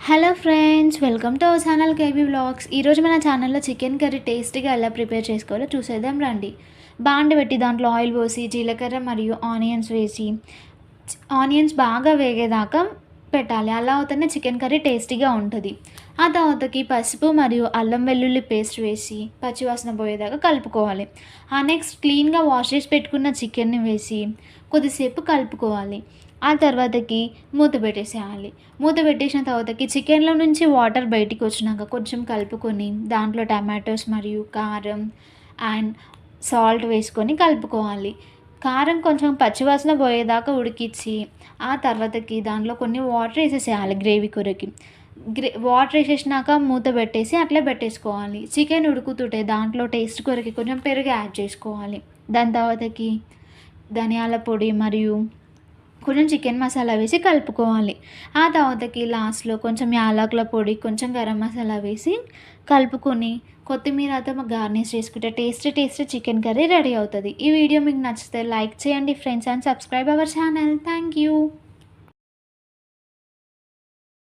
Hello friends, welcome to our channel KB vlogs. ఈరోజు మన ఛానల్లో చికెన్ కర్రీ టేస్టీగా ఎలా ప్రిపేర్ చేసుకోవాలో చూసేద్దాం రండి. బాండి పెట్టి దాంట్లో ఆయిల్ పోసి జీలకర్ర మరియు ఆనియన్స్ వేసి ఆనియన్స్ బాగా వేగేదాకా పెట్టాలి. అలా అవుతేనే చికెన్ కర్రీ టేస్టీగా ఉంటుంది. ఆ తర్వాతకి పసుపు మరియు అల్లం వెల్లుల్లి పేస్ట్ వేసి పచ్చివాసన పోయేదాకా కలుపుకోవాలి. నెక్స్ట్ క్లీన్గా వాష్ చేసి పెట్టుకున్న చికెన్ని వేసి కొద్దిసేపు కలుపుకోవాలి. ఆ తర్వాతకి మూత పెట్టేసేయాలి. మూత పెట్టేసిన తర్వాతకి చికెన్‌లో నుంచి వాటర్ బయటికి వచ్చినాక కొంచెం కలుపుకొని దాంట్లో టమాటోస్ మరియు కారం అండ్ సాల్ట్ వేసుకొని కలుపుకోవాలి. కారం కొంచెం పచ్చివాసన పోయేదాకా ఉడికిచ్చి ఆ తర్వాతకి దాంట్లో కొన్ని వాటర్ ఏసేసేయాలి గ్రేవీ కొరకి. వాటర్ ఏసేసినాక మూత పెట్టేసి అట్లే పెట్టేసుకోవాలి. చికెన్ ఉడుకుతుంటే దాంట్లో టేస్ట్ కొరకి కొంచెం పెరుగు యాడ్ చేసుకోవాలి. దాని తర్వాతకి ధనియాల పొడి మరియు కొంచెం చికెన్ మసాలా వేసి కలుపుకోవాలి. ఆ తర్వాతకి లాస్ట్‌లో కొంచెం యాలకుల పొడి, కొంచెం గరం మసాలా వేసి కలుపుకొని కొత్తిమీరతో గార్నిష్ చేసుకుంటే టేస్టీ చికెన్ కర్రీ రెడీ అవుతది. ఈ వీడియో మీకు నచ్చితే లైక్ చేయండి friends and subscribe our channel. Thank you.